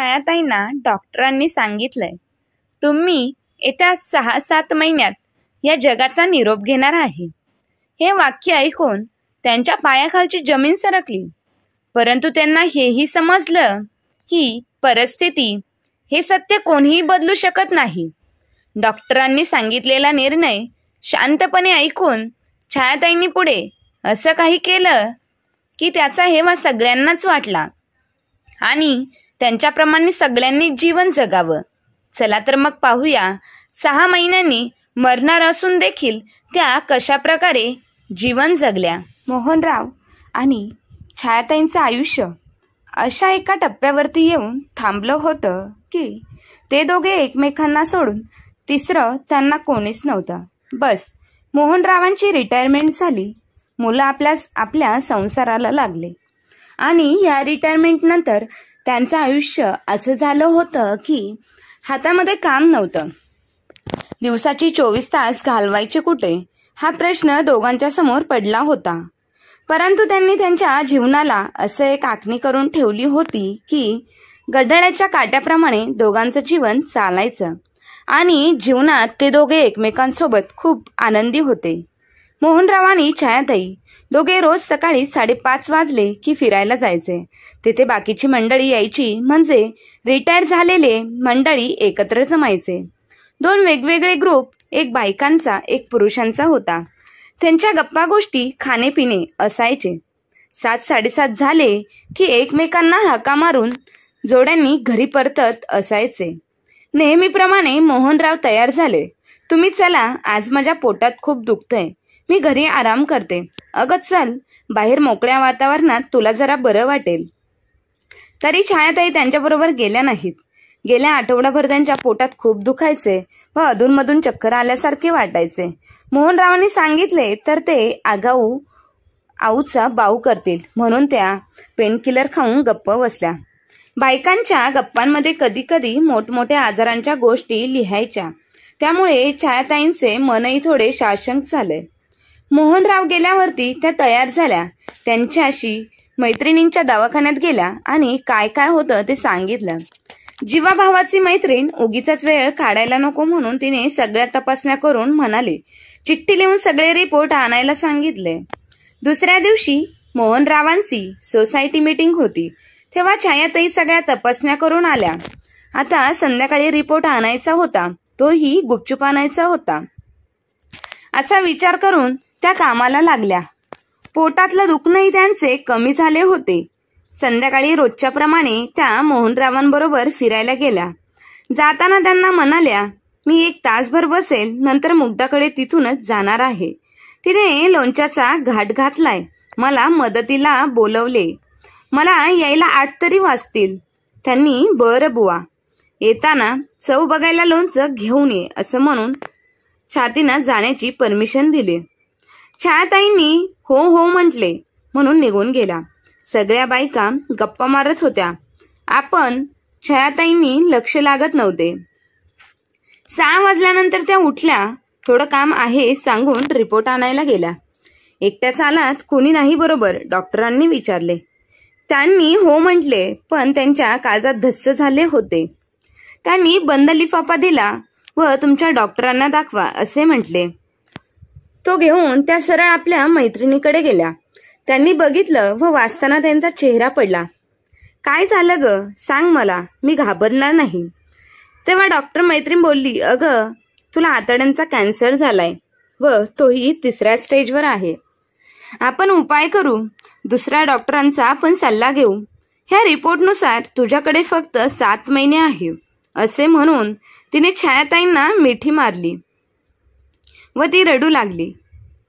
छायाताईंना डॉक्टरांनी सांगितलंय, तुम्ही येत्या 6-7 महिन्यात या जगाचा निरोप घेणार आहे. हे वाक्य ऐकून त्यांच्या पायाखालची जमीन सरकली. परंतु त्यांना हेही समजलं की परिस्थिती, हे सत्य कोणीही बदलू शकत नाही. डॉक्टरांनी सांगितलेला निर्णय शांतपणे ऐकून छायाताईंनी पुढे असं काही केलं की त्याचा हेवा सगळ्यांनाच वाटला आणि त्यांच्याप्रमाणे सगळ्यांनी जीवन जगावं. चला तर मग पाहूया 6 महिन्यांनी मरणार असून देखील त्या कशा प्रकारे जीवन जगल्या. मोहनराव आणि छायाताईंचं आयुष्य अशा एका टप्प्यावरती येऊन थांबलं होतं की ते दोघे एकमेकांना सोडून तिसरं त्यांना कोणीच नव्हतं. बस मोहनरावांची रिटायरमेंट झाली, मुलं आपल्या संसाराला लागले आणि या रिटायरमेंट नंतर त्यांचं आयुष्य असं झालं होतं की हातामध्ये काम नव्हतं. दिवसाची 24 तास घालवायचे कुठे, हा प्रश्न दोघांच्या समोर पडला होता. परंतु त्यांनी त्यांच्या जीवनाला असं एक आखणी करून ठेवली होती की घड्याळाच्या काट्याप्रमाणे दोघांचं जीवन चालायचं आणि जीवनात ते दोघे एकमेकांसोबत खूप आनंदी होते. मोहनराव आणि छायाताई दोघे रोज सकाळी 5:30 वाजले की फिरायला जायचे. तिथे बाकीची मंडळी यायची, म्हणजे रिटायर झालेले मंडळी एकत्र जमायचे. 2 वेगवेगळे ग्रुप, एक बायकांचा एक पुरुषांचा होता. त्यांच्या गप्पा गोष्टी, खाणेपिणे असायचे. 7-7:30 झाले की एकमेकांना हाका मारून जोड्यांनी घरी परतत असायचे. नेहमीप्रमाणे मोहनराव तयार झाले. तुम्ही चला, आज माझ्या पोटात खूप दुखतंय, मी घरी आराम करते. अगं चल, बाहेर मोकळ्या वातावरणात तुला जरा बरं वाटेल. तरी छायाताई त्यांच्याबरोबर गेल्या नाहीत. गेल्या आठवडाभर त्यांच्या पोटात खूप दुखायचे व अधूनमधून चक्कर आल्यासारखे वाटायचे. मोहनरावांनी सांगितले तर ते आऊचा बाऊ करतील, म्हणून त्या पेनकिलर खाऊन गप्प बसल्या. बायकांच्या गप्पांमध्ये कधी कधी मोठमोठ्या आजारांच्या गोष्टी लिहायच्या, त्यामुळे छायाताईंचे मनही थोडे साशंक झाले. मोहनराव गेल्यावरती त्या तयार झाल्या. त्यांच्याशी मैत्रिणींच्या दवाखान्यात गेल्या आणि काय काय होतं ते सांगितलं. जीवाभावाची मैत्रीण उगीचाच वेळ काढायला नको म्हणून तिने सगळ्या तपासण्या करून म्हणाली, चिठ्ठी लिहून सगळे रिपोर्ट आणायला सांगितले. दुसऱ्या दिवशी मोहनरावांची सोसायटी मीटिंग होती, तेव्हा छायाताई सगळ्या तपासण्या करून आल्या. आता संध्याकाळी रिपोर्ट आणायचा होता, तोही गुपचूप आणायचा होता. असा विचार करून त्या कामाला लागल्या. पोटातलं दुखणंही त्यांचे कमी झाले होते. संध्याकाळी रोजच्या प्रमाणे त्या मोहनरावांबरोबर फिरायला गेल्या. जाताना त्यांना म्हणाल्या, मी 1 तासभर बसेल, नंतर मुग्धाकडे तिथूनच जाणार आहे. तिने लोणच्याचा घाट घातलाय, मला मदतीला बोलवले. मला यायला 8 तरी वाजतील. त्यांनी बरं बुवा, येताना चव बघायला लोणचं घेऊन ये असं म्हणून छातीनं जाण्याची परमिशन दिली. छायाताईंनी हो हो म्हटले म्हणून निघून गेला. सगळ्या बायका गप्पा मारत होत्या, आपण छायाताईंनी लक्ष लागत नव्हते. 6 वाजल्यानंतर त्या उठल्या. थोडं काम आहे सांगून रिपोर्ट आणायला गेल्या. एकट्या चालात, कोणी नाही बरोबर, डॉक्टरांनी विचारले. त्यांनी हो म्हटले, पण त्यांच्या काळजात धस्स झाले होते. त्यांनी बंद लिफाफा दिला व तुमच्या डॉक्टरांना दाखवा असे म्हटले. तो घेऊन त्या सरळ आपल्या मैत्रिणीकडे गेल्या. त्यांनी बघितलं व वाचताना त्यांचा चेहरा पडला. काय झालं ग, सांग मला, मी घाबरणार नाही. तेव्हा डॉक्टर मैत्रीण बोलली, अगं तुला आतड्यांचा कॅन्सर झालाय व तोही 3ऱ्या स्टेजवर आहे. आपण उपाय करू, दुसऱ्या डॉक्टरांचा आपण सल्ला घेऊ. ह्या रिपोर्टनुसार तुझ्याकडे फक्त 7 महिने आहे असे म्हणून तिने छायाताईंना मिठी मारली व ती रडू लागली.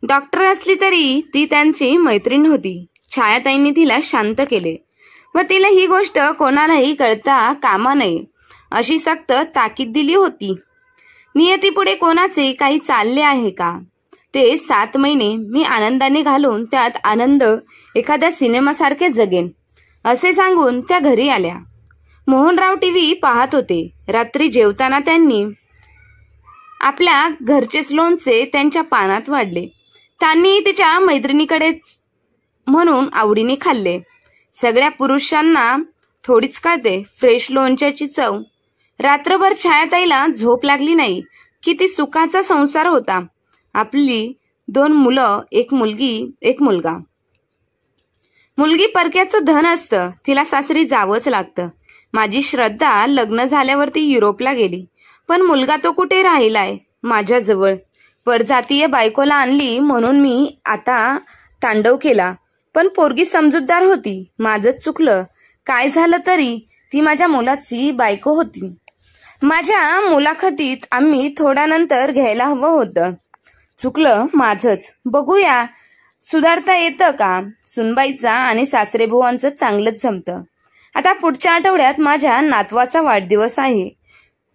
डॉक्टर असली तरी ती त्यांची मैत्रीण होती. छायाताईंनी तिला शांत केले व तिला ही गोष्ट कोणालाही कळता कामा नये अशी सक्त ताकीद दिली होती. नियतीपुढे कोणाचे काही चालले आहे का? ते 7 महिने मी आनंदाने घालून त्यात आनंद एखाद्या सिनेमासारखे जगेन असे सांगून त्या घरी आल्या. मोहनराव टीव्ही पाहत होते. रात्री जेवताना त्यांनी आपल्या घरचेच लोणचे त्यांच्या पानात वाढले. त्यांनी तिच्या मैत्रिणीकडेच म्हणून आवडीने खाल्ले. सगळ्या पुरुषांना थोडीच कळते फ्रेश लोणच्याची चव. रात्रभर छायाताईला झोप लागली नाही. किती सुखाचा संसार होता. आपली 2 मुलं, 1 मुलगी 1 मुलगा. मुलगी परक्याचं धन असतं, तिला सासरी जावंच लागतं. माझी श्रद्धा लग्न झाल्यावरती युरोपला गेली, पण मुलगा तो कुठे राहिलाय माझ्याजवळ. परजातीय बायकोला आणली म्हणून मी आता तांडव केला, पण पोरगी समजूतदार होती. माझंच चुकलं. काय झालं तरी ती माझ्या मुलाची बायको होती. माझ्या मुलाखतीत आम्ही थोड्यानंतर घ्यायला हवं होतं. चुकलं माझंच. बघूया सुधारता येतं का. सुनबाईचा आणि सासरेबुवांचं चांगलंच जमतं. आता पुढच्या आठवड्यात माझ्या नातवाचा वाढदिवस आहे.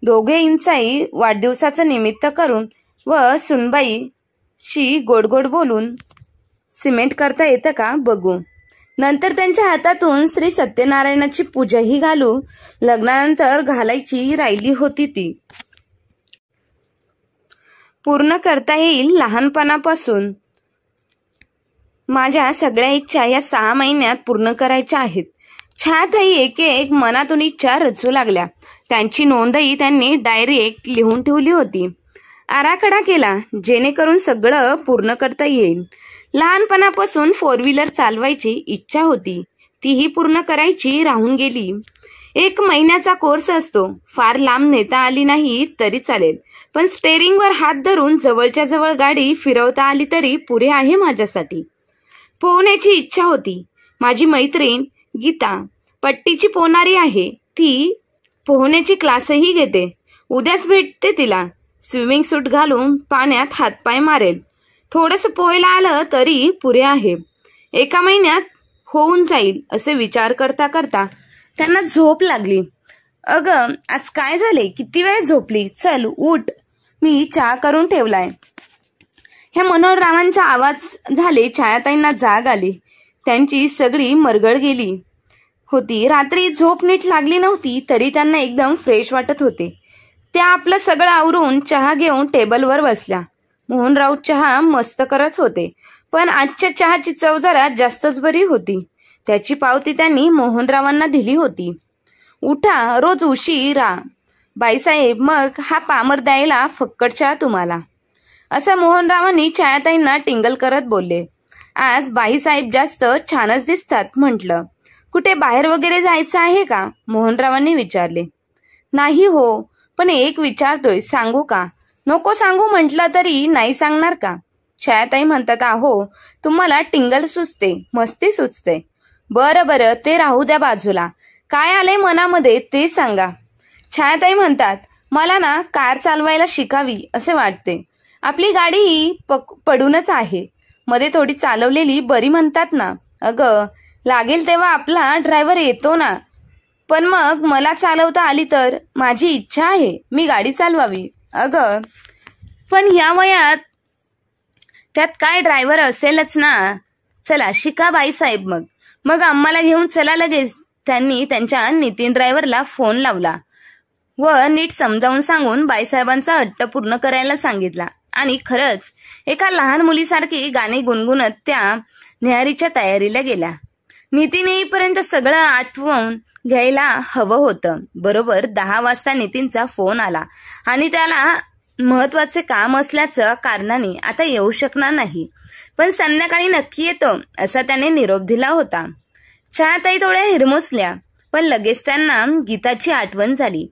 दोघेंचाही वाढदिवसाचं निमित्त करून व सुनबाईशी गोड गोड बोलून सिमेंट करता येतं का बघू. नंतर त्यांच्या हातातून श्री सत्यनारायणाची पूजाही घालू. लग्नानंतर घालायची राहिली होती ती पूर्ण करता येईल. लहानपणापासून माझ्या सगळ्या इच्छा या 6 महिन्यात पूर्ण करायच्या आहेत. छायाताई एक एक मनातून इच्छा रचू लागल्या. त्यांची नोंदही त्यांनी डायरेक्ट लिहून ठेवली होती. आराखडा केला जेणेकरून सगळं पूर्ण करता येईल. लहानपणापासून 4 व्हीलर चालवायची इच्छा होती, तीही पूर्ण करायची राहून गेली. 1 महिन्याचा कोर्स असतो. फार लांब नेता आली नाही तरी चालेल, पण स्टेअरिंगवर हात धरून जवळच्या जवळ गाडी फिरवता आली तरी पुरे आहे माझ्यासाठी. पोहण्याची इच्छा होती. माझी मैत्रीण गीता पट्टीची पोहणारी आहे. ती पोहण्याची क्लासही घेते. उद्याच भेटते तिला. स्विमिंग सूट घालून पाण्यात हातपाय मारेल. थोडंसं पोहायला आलं तरी पुरे आहे. 1 महिन्यात होऊन जाईल असे विचार करता करता त्यांना झोप लागली. अगं आज काय झाले, किती वेळ झोपली, चल उठ, मी चहा करून ठेवलाय. ह्या मनोहररावांचा आवाज झाले. छायाताईंना जाग आली. त्यांची सगळी मरगळ गेली होती. रात्री झोप नीट लागली नव्हती तरी त्यांना एकदम फ्रेश वाटत होते. त्या आपलं सगळं आवरून चहा घेऊन टेबलवर बसल्या. मोहनराव चहा मस्त करत होते, पण आजच्या चहाची चव जरा जास्तच बरी होती. त्याची पावती त्यांनी मोहनरावांना दिली होती. उठा, रोज उशिरा बाईसाहेब, मग हा पामर द्यायला फक्कड चहा तुम्हाला, असं मोहनरावांनी छायाताईंना टिंगल करत बोलले. आज बाईसाहेब जास्त छानच दिसतात म्हटलं. कुठे बाहेर वगैरे जायचं आहे का, मोहनरावांनी विचारले. नाही हो, पण एक विचारतोय, सांगू का. नको सांगू म्हटलं तरी नाही सांगणार का. छायाताई म्हणतात, आहो तुम्हाला टिंगल सुचते, मस्ती सुचते. बरं बरं, ते राहू द्या बाजूला. काय आलंय मनामध्ये ते सांगा. छायाताई म्हणतात, मला ना कार चालवायला शिकावी असे वाटते. आपली गाडी ही पडूनच आहे. मध्ये थोडी चालवलेली बरी म्हणतात ना. अगं लागेल तेव्हा आपला ड्रायव्हर येतो ना. पण मग मला चालवता आली तर माझी इच्छा आहे, मी गाडी चालवावी. अगं पण ह्या वयात त्यात काय, ड्रायव्हर असेलच ना. चला शिका बाईसाहेब, मग मग आम्हाला घेऊन चला लगेच. त्यांनी त्यांच्या नितीन ड्रायव्हरला फोन लावला व नीट समजावून सांगून बाईसाहेबांचा हट्ट पूर्ण करायला सांगितला. आणि खरंच एका लहान मुलीसारखी गाणी गुणगुणत त्या न्याहारीच्या तयारीला गेल्या. नितीन येईपर्यंत सगळं आठवून घ्यायला हवं होतं. बरोबर 10 वाजता नितीनचा फोन आला आणि त्याला महत्वाचे काम असल्याचं कारणाने आता येऊ शकणार नाही, पण संध्याकाळी नक्की येतो असा त्याने निरोप दिला होता. छायाताई थोड्या हिरमुसल्या, पण लगेच त्यांना गीताची आठवण झाली.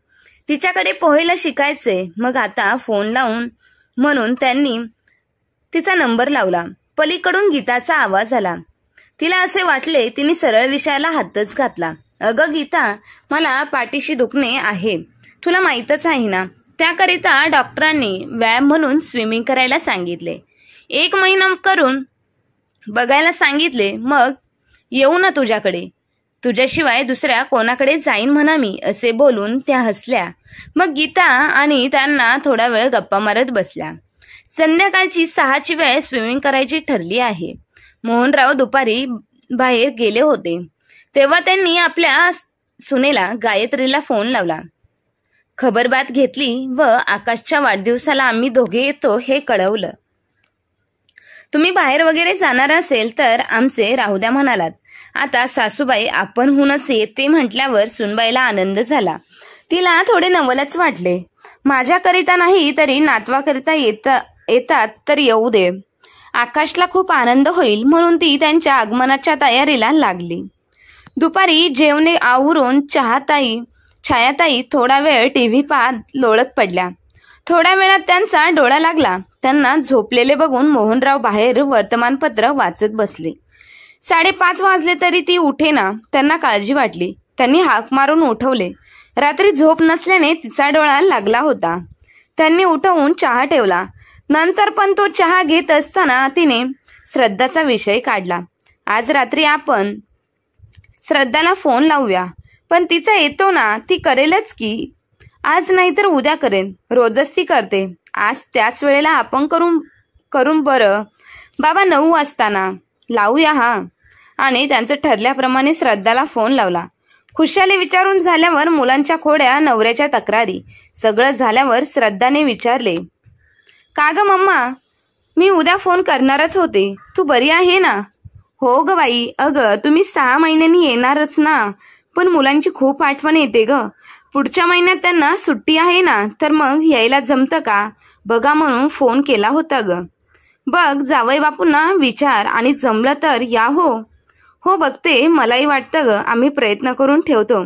तिच्याकडे पोहायला शिकायचे. मग आता फोन लावून म्हणून त्यांनी तिचा नंबर लावला. पलीकडून गीताचा आवाज आला. तिला असे वाटले तिने सरळ विषयाला हातच घातला. अगं गीता, मला पाठीशी दुखणे आहे, तुला माहीतच आहे ना. त्याकरिता डॉक्टरांनी व्यायाम म्हणून स्विमिंग करायला सांगितले. 1 महिना करून बघायला सांगितले. मग येऊ ना तुझ्याकडे, तुझ्याशिवाय दुसऱ्या कोणाकडे जाईन म्हणा मी, असे बोलून त्या हसल्या. मग गीता आणि त्यांना थोडा वेळ गप्पा मारत बसल्या. संध्याकाळची 6ची वेळ स्विमिंग करायची ठरली आहे. मोहनराव दुपारी बाहेर गेले होते तेव्हा त्यांनी आपल्या सुनेला गायत्रीला फोन लावला. खबरबात घेतली व आकाशच्या वाढदिवसाला आम्ही दोघे येतो हे कळवलं. तुम्ही बाहेर वगैरे जाणार असेल तर आमचे राहू द्या म्हणालात. आता सासूबाई आपणहूनच येते म्हटल्यावर सुनबाईला आनंद झाला. तिला थोडे नवलच वाटले. माझ्याकरिता नाही तरी नातवाकरिता येतात तर येऊ दे. आकाशला खूप आनंद होईल म्हणून ती त्यांच्या आगमनाच्या तयारीला लागली. दुपारी जेवणे आवरून छायाताई थोडा वेळ टीव्ही पाहत लोळत पडल्या. थोड्या वेळात त्यांचा डोळा लागला. त्यांना झोपलेले बघून मोहनराव बाहेर वर्तमानपत्र वाचत बसले. 5:30 वाजले तरी ती उठेना. त्यांना काळजी वाटली. त्यांनी हाक मारून उठवले. रात्री झोप नसल्याने तिचा डोळा लागला होता. त्यांनी उठवून चहा ठेवला. नंतर पण तो चहा घेत असताना तिने श्रद्धाचा विषय काढला. आज रात्री आपण श्रद्धाला फोन लावूया. पण तिचा येतो ना, ती करेलच की. आज नाही तर उद्या करेन. रोजच ती करते. आज त्याच वेळेला आपण करून बरं. बाबा 9 वाजता लावूया हा. आणि त्यांचं ठरल्याप्रमाणे श्रद्धाला फोन लावला. खुशाली विचारून झाल्यावर मुलांच्या खोड्या, नवऱ्याच्या तक्रारी, सगळं झाल्यावर श्रद्धाने विचारले, का ग मम्मा, मी उद्या फोन करणारच होते. तू बरी आहे ना? हो ग बाई. अगं तुम्ही 6 महिन्यांनी येणारच ना. पण मुलांची खूप आठवण येते ग. पुढच्या महिन्यात त्यांना सुट्टी आहे ना, तर मग यायला जमतं का बघा म्हणून फोन केला होता ग. बघ जावई बापूंना विचार आणि जमलं तर या. हो बघते. मलाही वाटतं ग. आम्ही प्रयत्न करून ठेवतो.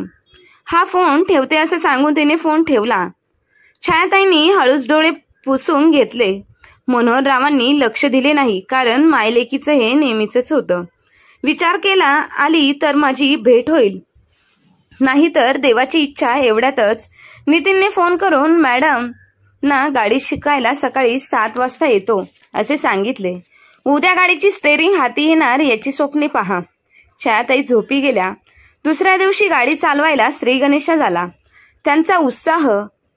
हा फोन ठेवते असं सांगून तिने फोन ठेवला. छायाताईंनी हळूच डोळे पुसून घेतले. मनोहररावांनी लक्ष दिले नाही, कारण मायलेकीचं हे नेहमीच होतं. विचार केला आली तर माझी भेट होईल, नाहीतर देवाची इच्छा. एवढ्यातच नितीनने फोन करून मॅडम ना गाडी शिकायला सकाळी 7 वाजता येतो असे सांगितले. उद्या गाडीची स्टेअरिंग हाती येणार याची स्वप्ने पहा. छायाताई झोपी गेल्या. दुसऱ्या दिवशी गाडी चालवायला श्री गणेशा झाला. त्यांचा उत्साह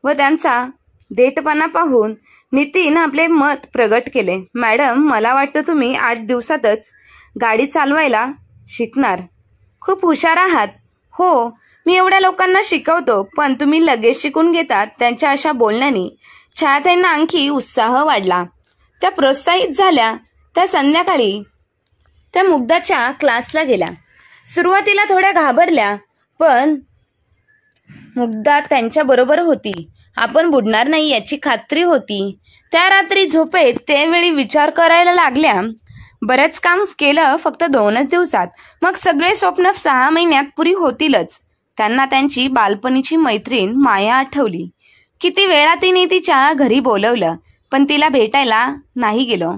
व त्यांचा देठपणा पाहून नितीन आपले मत प्रगट केले. मॅडम, मला वाटतं तुम्ही 8 दिवसातच गाडी चालवायला शिकणार. खूप हुशार आहात. हो, मी एवढ्या लोकांना शिकवतो, पण तुम्ही लगेच शिकून घेतात. त्यांच्या अशा बोलण्याने छायाताईंना आणखी उत्साह वाढला. त्या प्रोत्साहित झाल्या. त्या संध्याकाळी त्या मुग्धाच्या क्लासला गेल्या. सुरुवातीला थोड्या घाबरल्या, पण मुग्धा त्यांच्या बरोबर होती. आपण बुडणार नाही याची खात्री होती. त्या रात्री झोपेत त्यावेळी विचार करायला लागल्या. बरंच काम केलं फक्त 2च दिवसात. मग सगळे स्वप्न 6 महिन्यात पुरी होतीलच. त्यांना त्यांची बालपणीची मैत्रीण माया आठवली. किती वेळा तिने तिच्या घरी बोलवलं, पण तिला भेटायला नाही गेलो.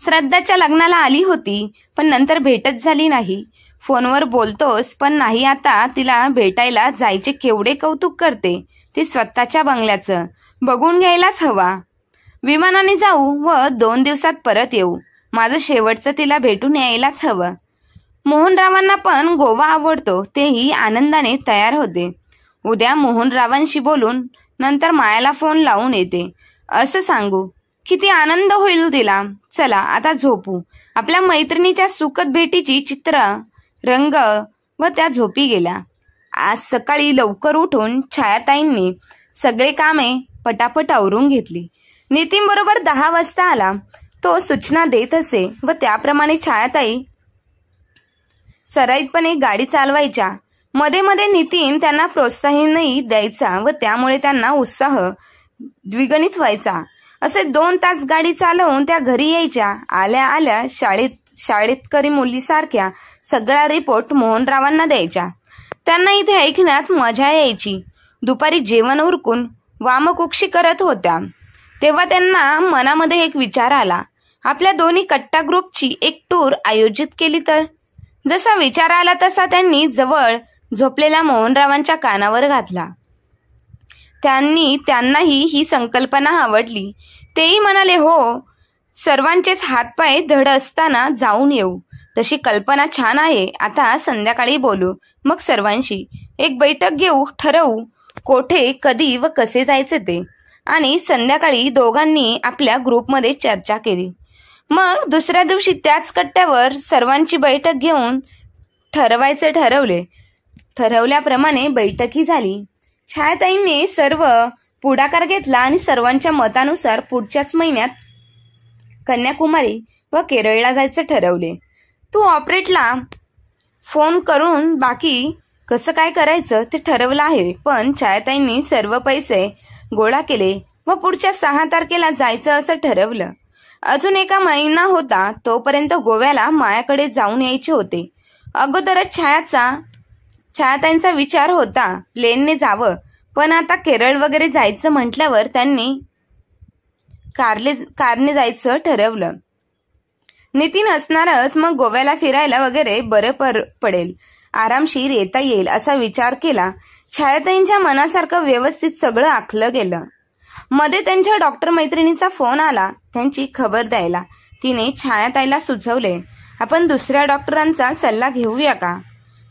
श्रद्धाच्या लग्नाला आली होती, पण नंतर भेटच झाली नाही. फोनवर बोलतोस पण नाही. आता तिला भेटायला जायचे केवढे कौतुक करते. ती स्वतःच्या बंगल्याचं बघून घ्यायलाच हवा. विमानाने जाऊ व 2 दिवसात परत येऊ. माझं शेवटचं तिला भेटून यायलाच हवं. मोहनरावांना पण गोवा आवडतो. तेही आनंदाने तयार होते. उद्या मोहनरावांशी बोलून नंतर मायाला फोन लावून येते असं सांगू. किती आनंद होईल तिला. चला आता झोपू. आपल्या मैत्रिणीच्या सुखद भेटीची चित्र रंग व त्या झोपी गेल्या. आज सकाळी लवकर उठून छायाताईंनी सगळे कामे पटापट आवरून घेतली. नितीन बरोबर 10 वाजता आला. तो सूचना देत असे व त्याप्रमाणे छायाताई सराईतपणे गाडी चालवायच्या. मध्ये मध्ये नितीन त्यांना प्रोत्साहनही द्यायचा व त्यामुळे त्यांना उत्साह द्विगुणित व्हायचा. असे 2 तास गाडी चालवून त्या घरी यायच्या. आल्या आल्या शाळेतकरी मुलीसारख्या सगळा रिपोर्ट मोहनरावांना द्यायच्या. त्यांना इथे ऐकण्यात मजा यायची. दुपारी जेवण उरकून वामकुक्षी करत होत्या तेव्हा त्यांना मनामध्ये एक विचार आला. आपल्या दोन्ही कट्टा ग्रुपची एक टूर आयोजित केली तर. जसा विचार आला तसा त्यांनी जवळ झोपलेल्या मोहनरावांच्या कानावर घातला. त्यांनाही ही संकल्पना आवडली. तेही म्हणाले, हो, सर्वांचेच हातपाय धड असताना जाऊन येऊ. तशी कल्पना छान आहे. आता संध्याकाळी बोलू. मग सर्वांशी एक बैठक घेऊ. ठरवू कोठे, कधी व कसे जायचे ते. आणि संध्याकाळी दोघांनी आपल्या ग्रुपमध्ये चर्चा केली. मग दुसऱ्या दिवशी त्याच कट्ट्यावर सर्वांची बैठक घेऊन ठरवायचे ठरवले. ठरवल्याप्रमाणे बैठकी झाली. छायाताईंनी सर्व पुढाकार घेतला आणि सर्वांच्या मतानुसार पुढच्याच महिन्यात कन्याकुमारी व केरळला जायचे ठरवले. तू ऑपरेटला फोन करून बाकी कसं काय करायचं ते ठरवलं आहे. पण छायाताईंनी सर्व पैसे गोळा केले व पुढच्या 6 तारखेला जायचं असं ठरवलं. अजून 1 महिना होता, तोपर्यंत गोव्याला मायाकडे जाऊन यायचे होते. अगोदरच छायाताईंचा विचार होता प्लेनने जावं, पण आता केरळ वगैरे जायचं म्हटल्यावर त्यांनी कारने जायचं ठरवलं. नितीन असणारच, मग गोव्याला फिरायला वगैरे बरं पडेल, आरामशीर येता येईल असा विचार केला. छायाताईंच्या मनासारखं व्यवस्थित सगळं आखलं गेलं. मध्ये त्यांच्या डॉक्टर मैत्रिणीचा फोन आला त्यांची खबर द्यायला. तिने छायाताईला सुचवले, आपण दुसऱ्या डॉक्टरांचा सल्ला घेऊया का?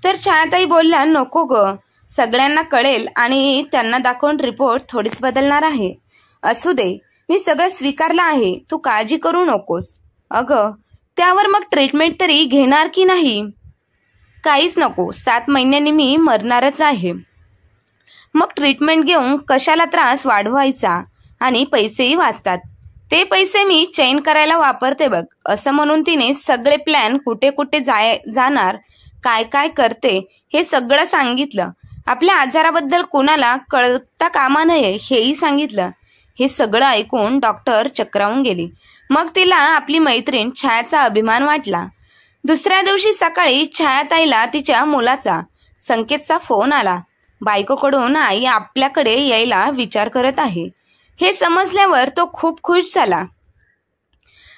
तर छायाताई बोलल्या, नको ग, सगळ्यांना कळेल आणि त्यांना दाखवून रिपोर्ट थोडीच बदलणार आहे. असू दे, मी सगळं स्वीकारलं आहे, तू काळजी करू नकोस. अगं, त्यावर मग ट्रीटमेंट तरी घेणार की नाही? काहीच नको, 7 महिन्यांनी मी मरणारच आहे. मग ट्रीटमेंट घेऊन कशाला त्रास वाढवायचा आणि पैसेही वाचतात. ते पैसे मी चैन करायला वापरते बघ, असं म्हणून तिने सगळे प्लॅन, कुठे कुठे जाणार, काय काय करते हे सगळं सांगितलं. आपल्या आजाराबद्दल कोणाला कळता कामा नये हेही सांगितलं. हे सगळं ऐकून डॉक्टर चक्रावून गेली. मग तिला आपली मैत्रीण छायाचा अभिमान वाटला. दुसऱ्या दिवशी सकाळी छायाताईला तिच्या मुलाचा संकेतचा फोन आला. बायकोकडून आई आपल्याकडे यायला विचार करत आहे हे समजल्यावर तो खूप खुश झाला.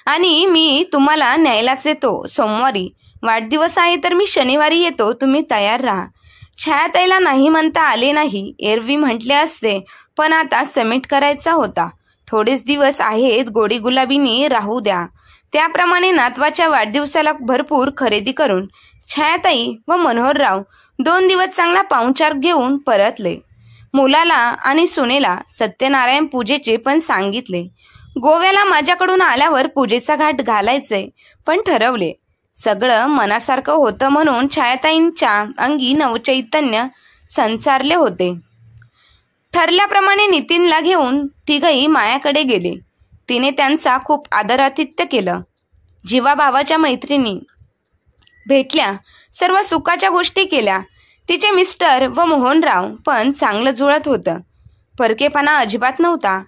आणि मी तुम्हाला न्यायलाच येतो सोमवारी. वाढदिवस आहे तर मी शनिवारी येतो, तुम्ही तयार राहा. छायाताईला नाही म्हणता आले नाही. एरवी म्हटले असते, पण आता समिट करायचा होता. थोडेच दिवस आहेत, गोडी गुलाबीनी राहू द्या. त्याप्रमाणे नातवाच्या वाढदिवसाला भरपूर खरेदी करून छायाताई व मनोहरराव 2 दिवस चांगला पाहुणचार घेऊन परतले. मुलाला आणि सुनेला सत्यनारायण पूजेचे पण सांगितले. गोव्याला माझ्याकडून आल्यावर पूजेचा घाट घालायचे पण ठरवले. सगळं मनासारखं होतं म्हणून छायाताईंच्या अंगी नवचैतन्य संचारले होते. ठरल्याप्रमाणे नितीनला घेऊन तिघही मायाकडे गेले. तिने त्यांचा खूप आदरातिथ्य केलं. जीवाभावाच्या मैत्रिणी भेटल्या, सर्व सुखाच्या गोष्टी केल्या. तिचे मिस्टर व मोहनराव पण चांगलं जुळत होतं. परकेपणा अजिबात नव्हता.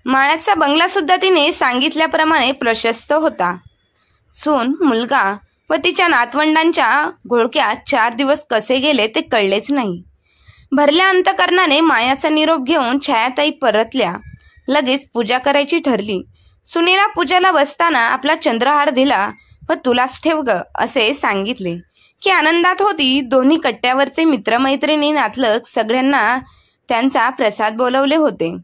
माळ्याचा बंगला सुद्धा तिने सांगितल्याप्रमाणे प्रशस्त होता. सून, मुलगा व तिच्या नातवंडांच्या घोळक्यात 4 दिवस कसे गेले ते कळलेच नाही. भरल्या अंतकरणाने मायाचा निरोप घेऊन छायाताई परतल्या. लगेच पूजा करायची ठरली. सुनेला पूजाला बसताना आपला चंद्रहार दिला व तुलाच ठेव ग असे सांगितले की आनंदात होती. दोन्ही कट्ट्यावरचे मित्रमैत्रिणी, नातलग सगळ्यांना त्यांचा प्रसाद बोलवले होते.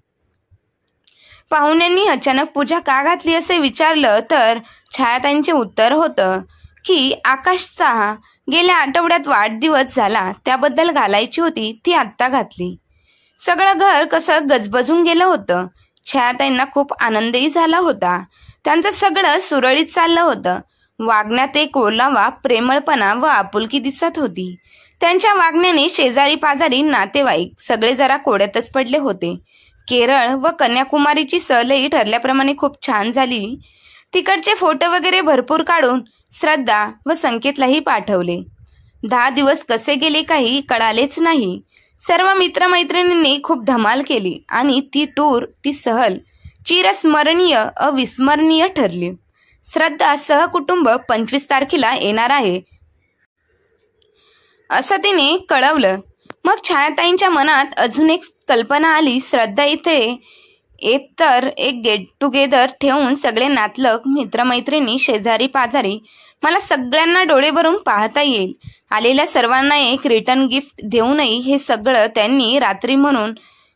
पाहुण्यांनी अचानक पूजा का घातली असे विचारलं तर छायाताईंचे उत्तर होतं की आकाशचा गेल्या आठवड्यात वाढदिवस झाला, त्याबद्दल घालायची होती, ती आत्ता घातली. सगळं घर कसं गजबजून गेलं होतं. छायाताईंना खूप आनंदही झाला होता. त्यांचं सगळं सुरळीत चाललं होतं. वागण्यात एक ओलावा, प्रेमळपणा व आपुलकी दिसत होती. त्यांच्या वागण्याने शेजारी पाजारी, नातेवाईक सगळे जरा कोड्यातच पडले होते. केरळ व कन्याकुमारीची सहलही ठरल्याप्रमाणे खूप छान झाली. तिकडचे फोटो वगैरे भरपूर काढून श्रद्धा व संकेतलाही पाठवले. 10 दिवस कसे गेले काही कळालेच नाही. सर्व मित्रमैत्रिणींनी खूप धमाल केली आणि ती सहल चिरस्मरणीय, अविस्मरणीय ठरली. श्रद्धा सहकुटुंब 25 तारखेला येणार आहे असं तिने कळवलं. मग छायाताईंच्या मनात अजून एक कल्पना आली. श्रद्धा इथे तर एक गेट टुगेदर ठेवून सगळे नातलग, मित्रमैत्रिणी, शेजारी पाजारी, मला सगळ्यांना डोळे भरून पाहता येईल. आलेल्या सर्वांना एक रिटर्न गिफ्ट देऊनही हे सगळं त्यांनी रात्री म्हणून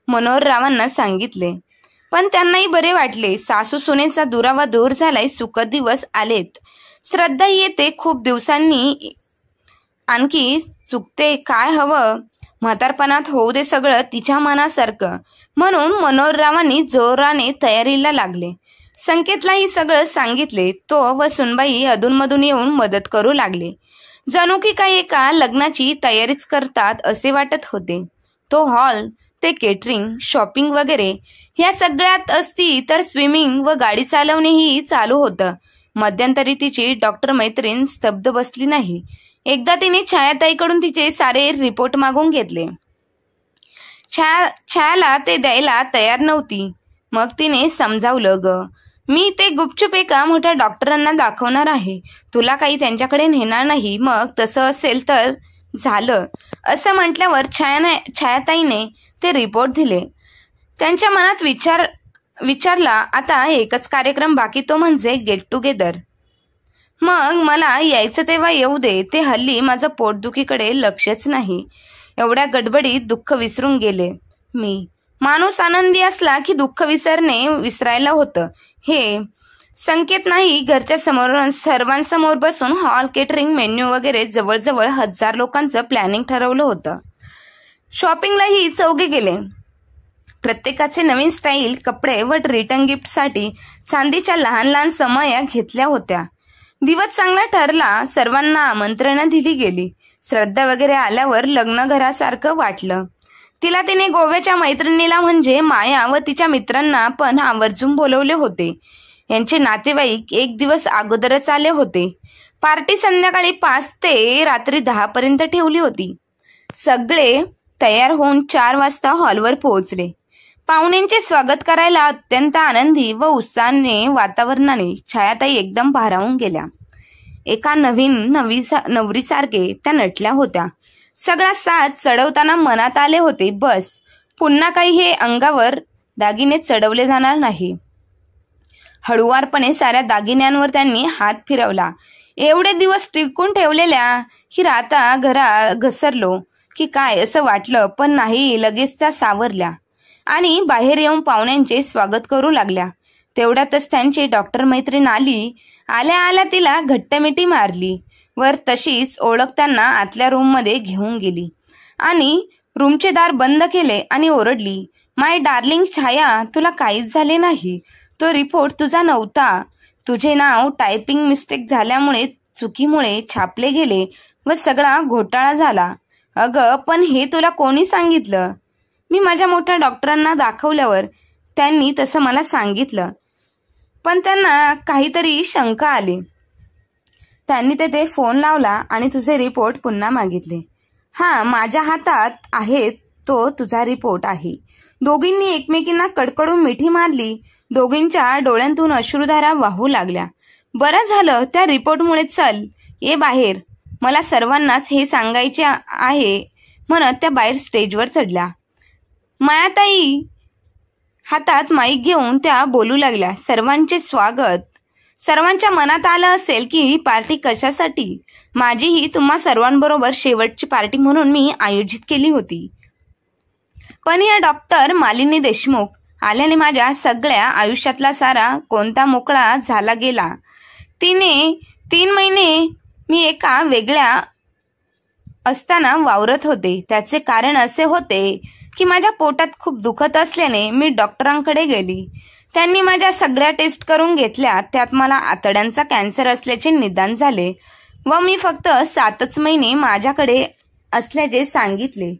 मनोहररावांना सांगितले. पण त्यांनाही बरे वाटले. सासू सुनेचा दुरावा दूर झालाय, सुखद दिवस आलेत. श्रद्धा येते खूप दिवसांनी, आणखी चुकते काय हवं, म्हातारपणात होऊ दे सगळं तिच्या मनासारखं, म्हणून मनोहररावांनी जोराने तयारीला लागले. संकेतलाही सगळं सांगितले. तो व सुनबाई अधूनमधून येऊन मदत करू लागले. जणू की काही एका लग्नाची तयारीच करतात असे वाटत होते. तो हॉल, ते केटरिंग, शॉपिंग वगैरे ह्या सगळ्यात असती तर स्विमिंग व गाडी चालवणेही चालू होतं. मध्यंतरी तिची डॉक्टर मैत्रीण स्तब्ध बसली नाही. एकदा तिने छायाताईकडून तिचे सारे रिपोर्ट मागून घेतले. छायाला ते द्यायला तयार नव्हती. मग तिने समजावलं, ग मी ते गुपचूप एका मोठ्या डॉक्टरांना दाखवणार आहे, तुला काही त्यांच्याकडे नेणार नाही. मग तसं असेल तर झालं असं म्हटल्यावर छायाताईने ते रिपोर्ट दिले. त्यांच्या मनात विचारला, आता एकच कार्यक्रम बाकी, तो म्हणजे गेट टुगेदर. मग मला यायचं तेव्हा येऊ दे. ते हल्ली माझं पोटदुखीकडे लक्षच नाही. एवढ्या गडबडीत दुःख विसरून गेले मी. माणूस आनंदी असला की दुःख विसरायला होतं हे संकेत नाही. घरच्या समोर सर्वांसमोर बसून हॉल, केटरिंग, मेन्यू वगैरे जवळजवळ 1000 लोकांचं प्लॅनिंग ठरवलं होतं. शॉपिंगलाही चौघे गेले. प्रत्येकाचे नवीन स्टाईल कपडे व रिटर्न गिफ्टसाठी चांदीच्या लहान लहान समया घेतल्या होत्या. दिवस चांगला ठरला. सर्वांना आमंत्रणं दिली गेली. श्रद्धा वगैरे आल्यावर लग्न घरासारखं वाटलं तिला. तिने गोव्याच्या मैत्रिणीला म्हणजे माया व तिच्या मित्रांना पण आवर्जून बोलवले होते. यांचे नातेवाईक एक दिवस अगोदरच आले होते. पार्टी संध्याकाळी 5 ते रात्री 10 पर्यंत ठेवली होती. सगळे तयार होऊन 4 वाजता हॉलवर पोहोचले. पाहुण्यांचे स्वागत करायला अत्यंत आनंदी व उत्साहाने वातावरणाने छायाताई एकदम भारावून गेल्या. एका नवरीसारखे त्या नटल्या होत्या. सगळा साज चढवताना मनात आले होते, बस पुन्हा काही हे अंगावर दागिने चढवले जाणार नाही. हळुवारपणे साऱ्या दागिन्यांवर त्यांनी हात फिरवला. एवढे दिवस टिकून ठेवलेल्या ही राता घसरलो की काय असं वाटलं, पण नाही. लगेच त्या सावरल्या आणि बाहेर येऊन पाहुण्यांचे स्वागत करू लागल्या. तेवढ्यातच त्यांची डॉक्टर मैत्रीण आली. आल्या आल्या तिला घट्ट मिठी मारली. वर तशीच ओळखताना आतल्या रूममध्ये घेऊन गेली आणि रूमचे दार बंद केले आणि ओरडली, माय डार्लिंग छाया, तुला काहीच झाले नाही. तो रिपोर्ट तुझा नव्हता. तुझे नाव टायपिंग मिस्टेक झाल्यामुळे चुकीमुळे छापले गेले व सगळा घोटाळा झाला. अगं, पण हे तुला कोणी सांगितलं? मी माझ्या मोठ्या डॉक्टरांना दाखवल्यावर त्यांनी तसं मला सांगितलं, पण त्यांना काहीतरी शंका आली. त्यांनी तेथे फोन लावला आणि तुझे रिपोर्ट पुन्हा मागितले. हा, माझ्या हातात आहे तो तुझा रिपोर्ट आहे. दोघींनी एकमेकींना कडकडून मिठी मारली. दोघींच्या डोळ्यांतून अश्रुधारा वाहू लागल्या. बरं झालं त्या रिपोर्टमुळे. चल ये बाहेर, मला सर्वांनाच हे सांगायचे आहे म्हणत त्या बाहेर स्टेजवर चढल्या. मायाताई हातात माईक घेऊन त्या बोलू लागल्या, सर्वांचे स्वागत. सर्वांच्या मनात आलं असेल की ही पार्टी कशासाठी. माझीही तुम्हा सर्वांबरोबर शेवटची पार्टी म्हणून मी आयोजित केली होती. पण या डॉक्टर मालिनी देशमुख आल्याने माझ्या सगळ्या आयुष्यातला सारा कोणता मोकळा झाला गेला. 3 महिने मी एका वेगळ्या असताना वावरत होते. त्याचे कारण असे होते की माझ्या पोटात खूप दुखत असल्याने मी डॉक्टरांकडे गेली. त्यांनी माझ्या सगळ्या टेस्ट करून घेतल्या. त्यात मला आतड्यांचा कॅन्सर असल्याचे निदान झाले व मी फक्त 7च महिने माझ्याकडे असल्याचे सांगितले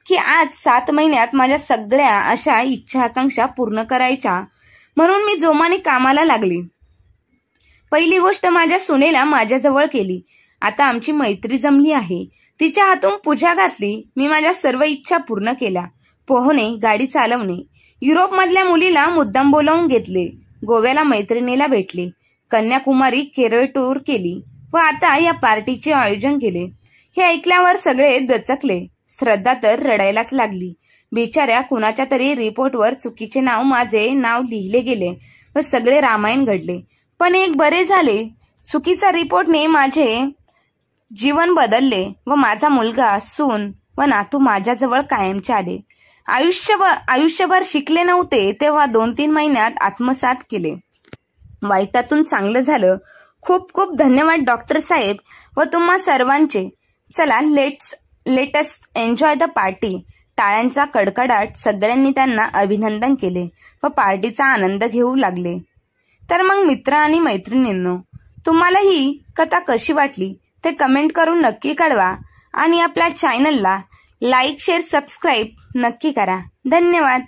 की आज 7 महिन्यात माझ्या सगळ्या अशा इच्छा आकांक्षा पूर्ण करायच्या. म्हणून मी जोमाने कामाला लागली. पहिली गोष्ट माझ्या सुनेला माझ्याजवळ केली. आता आमची मैत्री जमली आहे. तिच्या हातून पूजा घातली. मी माझ्या सर्व इच्छा पूर्ण केल्या. पोहणे, गाडी चालवणे. युरोपमधल्या मुलीला मुद्दाम बोलावून घेतले. गोव्याला मैत्रिणीला भेटले. कन्याकुमारी, केरळ टूर केली व आता या पार्टीचे आयोजन केले. हे ऐकल्यावर सगळे दचकले. श्रद्धा तर रडायलाच लागली. बिचाऱ्या, कुणाच्या तरी रिपोर्टवर चुकीचे माझे नाव लिहिले गेले व सगळे रामायण घडले. पण एक बरे झाले, चुकीचा रिपोर्टने माझे जीवन बदलले व माझा मुलगा, सून व नातू माझ्याजवळ कायमचे आले. आयुष्यभर शिकले नव्हते तेव्हा 2-3 महिन्यात आत्मसात केले. वाईटातून चांगलं झालं. खूप खूप धन्यवाद डॉक्टर साहेब व तुम्हा सर्वांचे. चला, लेटस एन्जॉय द पार्टी. टाळ्यांचा कडकडाट. सगळ्यांनी त्यांना अभिनंदन केले व पार्टीचा आनंद घेऊ लागले. तर मग मित्र आणि मैत्रिणींनो, तुम्हाला ही कथा कशी वाटली ते कमेंट करून नक्की कळवा आणि आपल्या चॅनलला लाईक, शेअर, सबस्क्राईब नक्की करा. धन्यवाद.